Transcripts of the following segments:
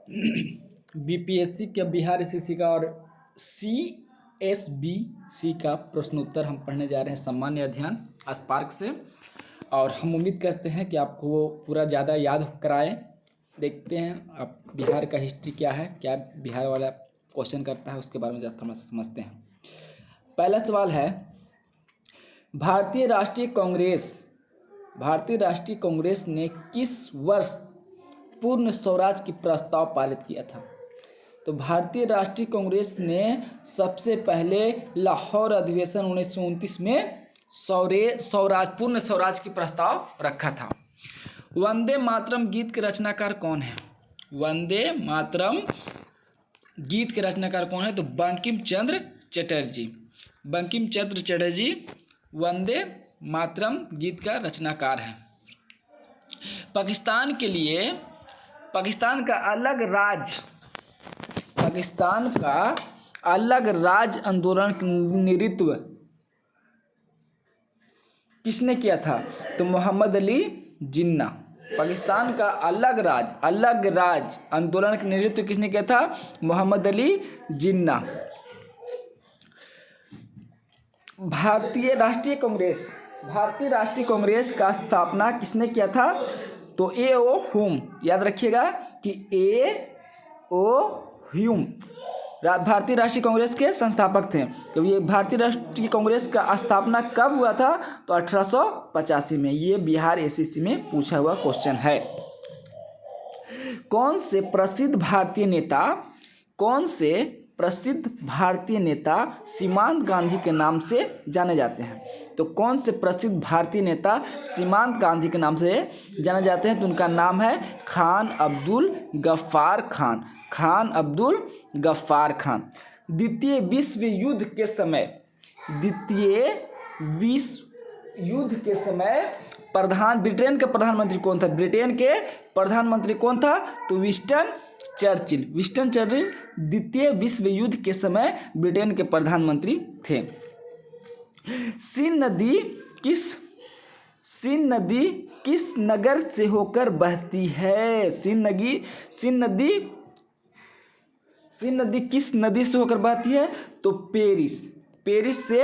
BPSC का, Bihar SSC का और सीएसबीसी का प्रश्नोत्तर हम पढ़ने जा रहे हैं सामान्य अध्ययन स्पार्क से। और हम उम्मीद करते हैं कि आपको वो पूरा ज़्यादा याद कराएं। देखते हैं आप बिहार का हिस्ट्री क्या है, क्या बिहार वाला क्वेश्चन करता है, उसके बारे में ज़्यादा थोड़ा समझते हैं। पहला सवाल है, भारतीय राष्ट्रीय कांग्रेस ने किस वर्ष पूर्ण स्वराज की प्रस्ताव पारित किया था? तो भारतीय राष्ट्रीय कांग्रेस ने सबसे पहले लाहौर अधिवेशन 1929 में पूर्ण स्वराज की प्रस्ताव रखा था। वंदे मातरम गीत के रचनाकार कौन है? वंदे मातरम गीत के रचनाकार कौन है? तो बंकिम चंद्र चटर्जी वंदे मातरम गीत का रचनाकार है। पाकिस्तान का अलग राज्य आंदोलन का नेतृत्व किसने किया था? तो मोहम्मद अली जिन्ना। पाकिस्तान का अलग राज्य आंदोलन का नेतृत्व किसने किया था? मोहम्मद अली जिन्ना। भारतीय राष्ट्रीय कांग्रेस का स्थापना किसने किया था? तो A.O. ह्यूम। याद रखिएगा कि A.O. ह्यूम भारतीय राष्ट्रीय कांग्रेस के संस्थापक थे। तो ये भारतीय राष्ट्रीय कांग्रेस का स्थापना कब हुआ था? तो 1885 में। ये बिहार एसएससी में पूछा हुआ क्वेश्चन है। कौन से प्रसिद्ध भारतीय नेता सीमांत गांधी के नाम से जाने जाते हैं? तो कौन से प्रसिद्ध भारतीय नेता सीमांत गांधी के नाम से जाने जाते हैं? तो उनका नाम है खान अब्दुल गफ्फार खान। द्वितीय विश्व युद्ध के समय ब्रिटेन के प्रधानमंत्री कौन था? तो विंस्टन चर्चिल द्वितीय विश्व युद्ध के समय ब्रिटेन के प्रधानमंत्री थे। सीन नदी किस नगर से होकर बहती है? सीन नदी किस नदी से होकर बहती है? तो पेरिस से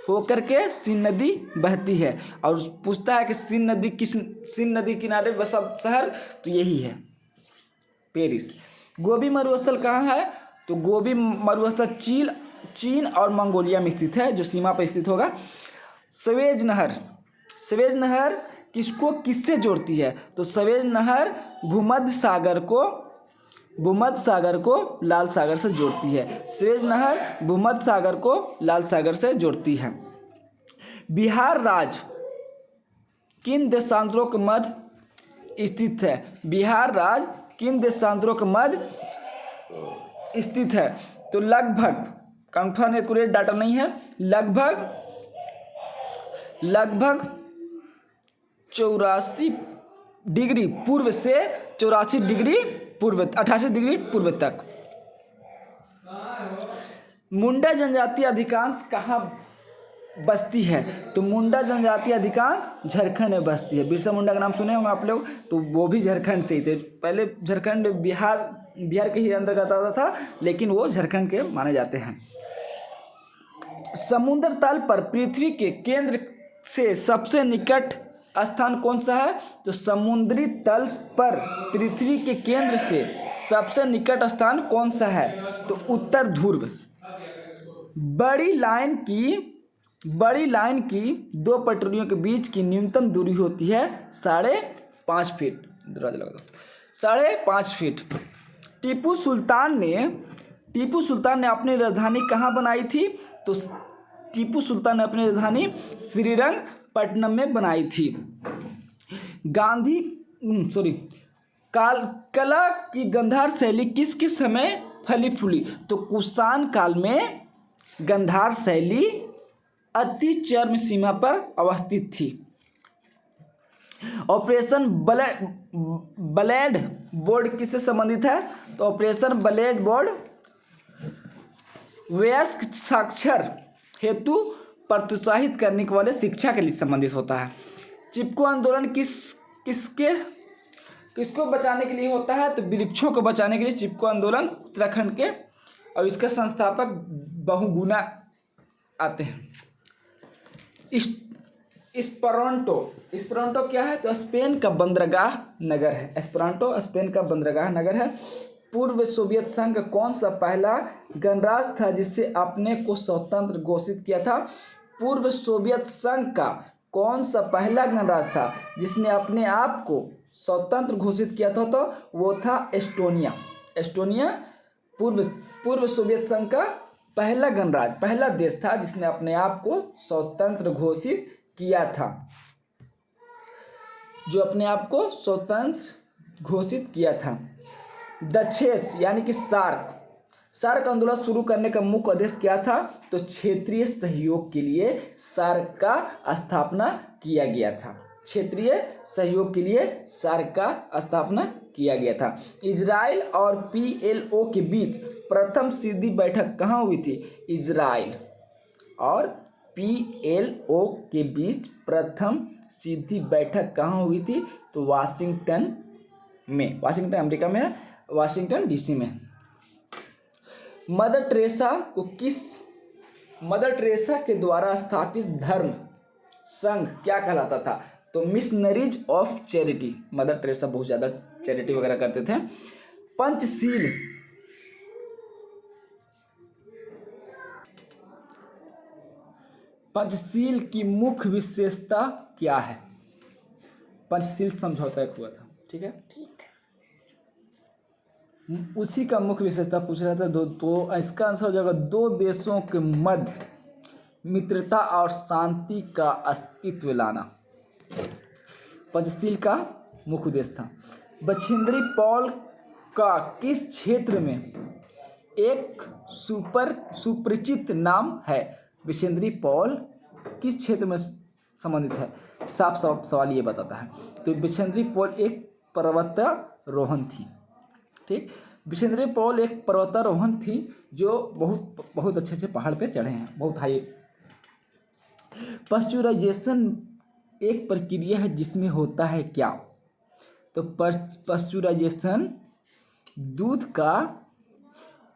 होकर के सीन नदी बहती है। और पूछता है कि सीन नदी किनारे बसा शहर, तो यही है पेरिस। गोबी मरुस्थल कहाँ है? तो गोबी मरुस्थल चीन और मंगोलिया में स्थित है, जो सीमा पर स्थित होगा। सवेज नहर किससे जोड़ती है? तो सवेज नहर भूमध्य सागर को लाल सागर से जोड़ती है। सवेज नहर भूमध्य सागर को लाल सागर से जोड़ती है। बिहार राज्य किन देशांतरों के मध्य स्थित है? बिहार राज्य किन देशांतरों के मध्य स्थित है? तो लगभग, कंफर्म एक्यूरेट डाटा नहीं है, लगभग 84 डिग्री पूर्व से 88 डिग्री पूर्व तक। मुंडा जनजाति अधिकांश कहाँ बसती है? तो मुंडा जनजाति अधिकांश झारखंड में बसती है। बिरसा मुंडा का नाम सुने होंगे आप लोग, तो वो भी झारखंड से ही थे। पहले झारखंड बिहार के ही अंतर्गत आता था, लेकिन वो झारखंड के माने जाते हैं। समुद्र तल पर पृथ्वी के केंद्र से सबसे निकट स्थान कौन सा है? तो समुद्री तल पर पृथ्वी के केंद्र से सबसे निकट स्थान कौन सा है? तो उत्तर ध्रुव। बड़ी लाइन की दो पटरियों के बीच की न्यूनतम दूरी होती है 5.5 फीट। दरवाजा लगा दो। 5.5 फीट। टीपू सुल्तान ने अपनी राजधानी कहाँ बनाई थी? तो टीपू सुल्तान ने अपनी राजधानी श्रीरंगपट्टनम में बनाई थी। कला की गांधार शैली किसके समय फली फूली? तो कुषाण काल में गांधार शैली अति चरम सीमा पर अवस्थित थी। ऑपरेशन ब्लेड बोर्ड किससे संबंधित है? तो ऑपरेशन ब्लेड बोर्ड वयस्क साक्षर हेतु प्रोत्साहित करने वाले शिक्षा के लिए संबंधित होता है। चिपको आंदोलन किसको बचाने के लिए होता है? तो वृक्षों को बचाने के लिए चिपको आंदोलन उत्तराखंड के, और इसके संस्थापक बहुगुणा आते हैं। एस्पेरांटो क्या है? तो स्पेन का बंदरगाह नगर है। एस्पेरांटो स्पेन का बंदरगाह नगर है। पूर्व सोवियत संघ का कौन सा पहला गणराज्य था जिससे अपने को स्वतंत्र घोषित किया था? पूर्व सोवियत संघ का कौन सा पहला गणराज्य था जिसने अपने आप को स्वतंत्र घोषित किया था? तो वो था एस्टोनिया। एस्टोनिया पूर्व सोवियत संघ का पहला गणराज्य, पहला देश था जिसने अपने आप को स्वतंत्र घोषित किया था, जो अपने आप को स्वतंत्र घोषित किया था। दक्षेस यानी कि सार्क आंदोलन शुरू करने का मुख्य उद्देश्य क्या था? तो क्षेत्रीय सहयोग के लिए सार्क का स्थापना किया गया था। क्षेत्रीय सहयोग के लिए सार्क का स्थापना किया गया था। इजराइल और PLO के बीच प्रथम सीधी बैठक कहाँ हुई थी? इजराइल और PLO के बीच प्रथम सीधी बैठक कहाँ हुई थी? तो वाशिंगटन में, वाशिंगटन अमेरिका में है, वाशिंगटन DC में। मदर टेरेसा के द्वारा स्थापित धर्म संघ क्या कहलाता था? तो missionaries of charity. Mother Teresa बहुत ज़्यादा चैरिटी वगैरह करते थे। पंचशील की मुख्य विशेषता क्या है? पंचशील समझौता एक हुआ था, ठीक है, उसी का मुख्य विशेषता पूछ रहा था। तो इसका आंसर हो जाएगा दो देशों के मध्य मित्रता और शांति का अस्तित्व लाना। पंचशील का मुख्य उद्देश्य था। बछेंद्री पॉल का किस क्षेत्र में एक सुपरिचित नाम है? बछेंद्री पॉल किस क्षेत्र में संबंधित है? साफ सवाल ये बताता है। तो बछेंद्री पॉल एक पर्वतारोहण थी, ठीक। बछेंद्री पॉल एक पर्वतारोहण थी जो बहुत अच्छे पहाड़ पे चढ़े हैं, बहुत हाई। पाश्चुराइजेशन एक प्रक्रिया है जिसमें होता है क्या? तो पाश्चुराइजेशन दूध का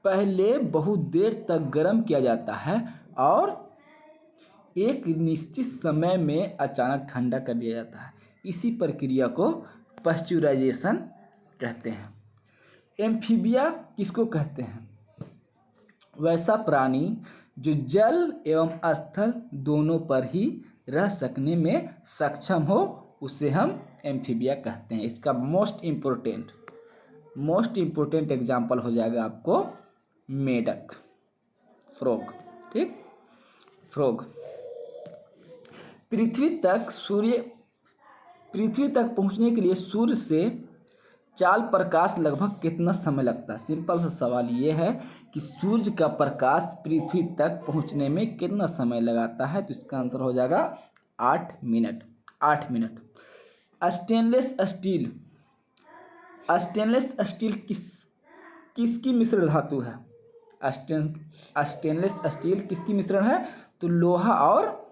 पहले बहुत देर तक गर्म किया जाता है और एक निश्चित समय में अचानक ठंडा कर दिया जाता है। इसी प्रक्रिया को पाश्चुराइजेशन कहते हैं। एम्फीबिया किसको कहते हैं? वैसा प्राणी जो जल एवं स्थल दोनों पर ही रह सकने में सक्षम हो, उसे हम एम्फीबिया कहते हैं। इसका मोस्ट इम्पोर्टेंट एग्जाम्पल हो जाएगा आपको मेढक, फ्रॉग, ठीक, फ्रॉग। पृथ्वी तक पहुंचने के लिए सूर्य से चाल प्रकाश लगभग कितना समय लगता है? सिंपल सा सवाल ये है कि सूर्य का प्रकाश पृथ्वी तक पहुंचने में कितना समय लगाता है? तो इसका आंसर हो जाएगा 8 मिनट। स्टेनलेस स्टील किसकी मिश्र धातु है? स्टेनलेस स्टील किसकी मिश्रण है? तो लोहा और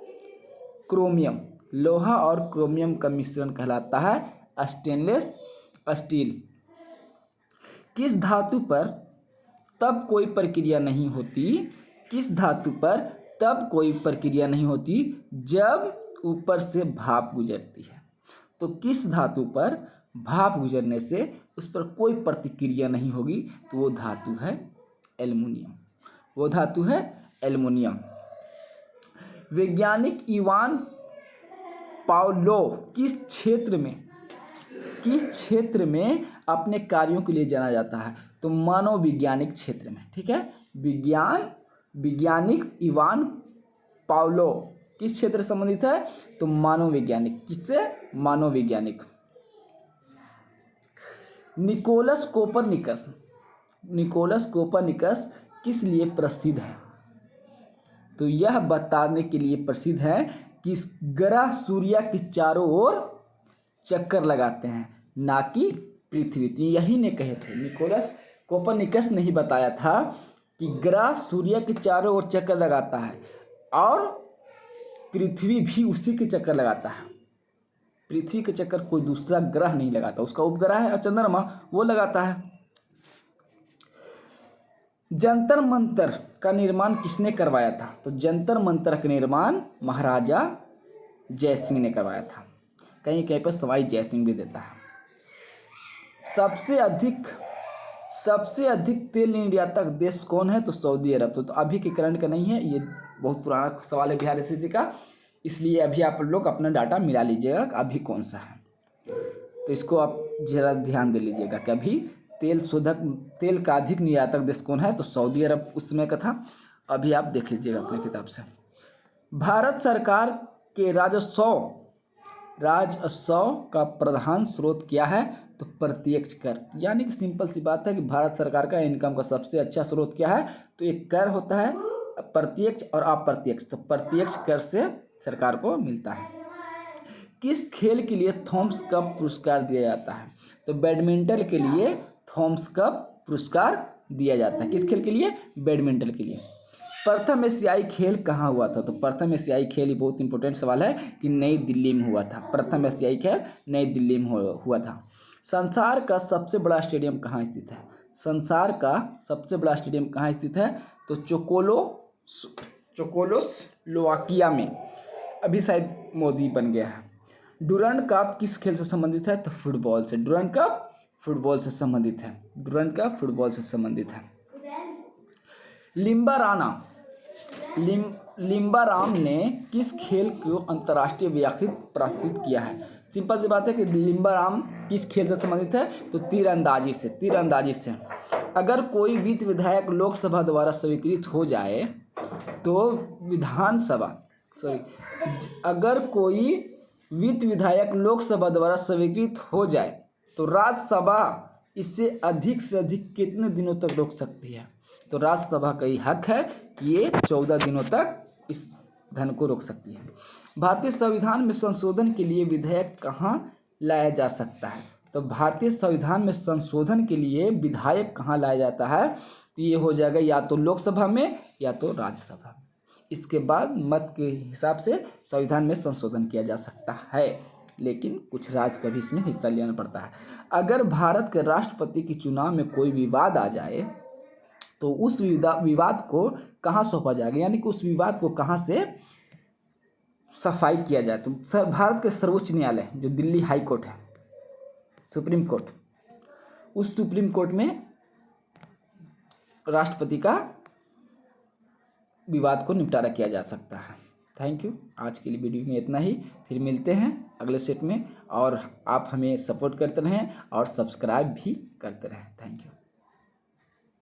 क्रोमियम का मिश्रण कहलाता है स्टेनलेस स्टील। किस धातु पर तब कोई प्रक्रिया नहीं होती जब ऊपर से भाप गुजरती है? तो किस धातु पर भाप गुजरने से उस पर कोई प्रतिक्रिया नहीं होगी? तो वो धातु है एल्युमिनियम। वैज्ञानिक इवान पावलो किस क्षेत्र में अपने कार्यों के लिए जाना जाता है? तो मनोवैज्ञानिक क्षेत्र में, ठीक है। वैज्ञानिक इवान पावलो किस क्षेत्र से संबंधित है? तो मनोवैज्ञानिक। किससे? मनोवैज्ञानिक। निकोलस कोपरनिकस किस लिए प्रसिद्ध है? तो यह बताने के लिए प्रसिद्ध है कि ग्रह सूर्य के चारों ओर चक्कर लगाते हैं, ना कि पृथ्वी। तो यही ने कहे थे, निकोलस कोपरनिकस ने ही बताया था कि ग्रह सूर्य के चारों ओर चक्कर लगाता है और पृथ्वी भी उसी के चक्कर लगाता है। पृथ्वी के चक्कर कोई दूसरा ग्रह नहीं लगाता, उसका उपग्रह है चंद्रमा, वो लगाता है। जंतर मंतर का निर्माण किसने करवाया था? तो जंतर मंतर का निर्माण महाराजा जय सिंह ने करवाया था। कहीं कहीं पर सवाई जय सिंह भी देता है। सबसे अधिक तेल निर्यातक देश कौन है? तो सऊदी अरब। तो अभी के करंट का नहीं है, ये बहुत पुराना सवाल है बिहार SSC का, इसलिए अभी आप लोग अपना डाटा मिला लीजिएगा कि अभी कौन सा है। तो इसको आप जरा ध्यान दे लीजिएगा कि अभी तेल का अधिक निर्यातक देश कौन है? तो सऊदी अरब उस समय का था। अभी आप देख लीजिएगा अपने किताब से। भारत सरकार के राजस्व का प्रधान स्रोत क्या है? तो प्रत्यक्ष कर। यानी कि सिंपल सी बात है कि भारत सरकार का इनकम का सबसे अच्छा स्रोत क्या है? तो एक कर होता है प्रत्यक्ष और अप्रत्यक्ष। तो प्रत्यक्ष कर से सरकार को मिलता है। किस खेल के लिए थॉमस कप पुरस्कार दिया जाता है? तो बैडमिंटन के लिए थॉमस कप पुरस्कार दिया जाता है। किस खेल के लिए? बैडमिंटन के लिए। प्रथम एशियाई खेल कहाँ हुआ था? तो प्रथम एशियाई खेल, ये बहुत इंपॉर्टेंट सवाल है, कि नई दिल्ली में हुआ था। प्रथम एशियाई खेल नई दिल्ली में हुआ था। संसार का सबसे बड़ा स्टेडियम कहाँ स्थित है? संसार का सबसे बड़ा स्टेडियम कहाँ स्थित है? तो चेकोस्लोवाकिया में। अभी शायद मोदी बन गया है। डुरंड कप किस खेल से संबंधित है? तो फुटबॉल से। डुरंड कप फुटबॉल से संबंधित है। डुरंड कप फुटबॉल से संबंधित है। लिम्बाराम ने किस खेल को अंतर्राष्ट्रीय व्याख्यात प्रस्तुत किया है? सिंपल सी बात है कि लिम्बाराम किस खेल से संबंधित है? तो तीरंदाजी से। अगर कोई वित्त विधायक लोकसभा द्वारा स्वीकृत हो जाए तो अगर कोई वित्त विधायक लोकसभा द्वारा स्वीकृत हो जाए तो राज्यसभा इसे अधिक से अधिक कितने दिनों तक रोक सकती है? तो राज्यसभा का ही हक है कि ये 14 दिनों तक इस धन को रोक सकती है। भारतीय संविधान में संशोधन के लिए विधेयक कहाँ लाया जा सकता है? तो भारतीय संविधान में संशोधन के लिए विधायक कहाँ लाया जाता है? तो ये हो जाएगा या तो लोकसभा में या तो राज्यसभा। इसके बाद मत के हिसाब से संविधान में संशोधन किया जा सकता है, लेकिन कुछ राज्य का भी इसमें हिस्सा लेना पड़ता है। अगर भारत के राष्ट्रपति के चुनाव में कोई विवाद आ जाए तो उस विवाद को कहाँ सौंपा जाएगा? यानी कि उस विवाद को कहाँ से सफाई किया जाए? तो भारत के सर्वोच्च न्यायालय जो दिल्ली हाई कोर्ट है, सुप्रीम कोर्ट, उस सुप्रीम कोर्ट में राष्ट्रपति का विवाद को निपटारा किया जा सकता है। Thank you. आज के लिए वीडियो में इतना ही, फिर मिलते हैं अगले सेट में। और आप हमें सपोर्ट करते रहें और सब्सक्राइब भी करते रहें। Thank you.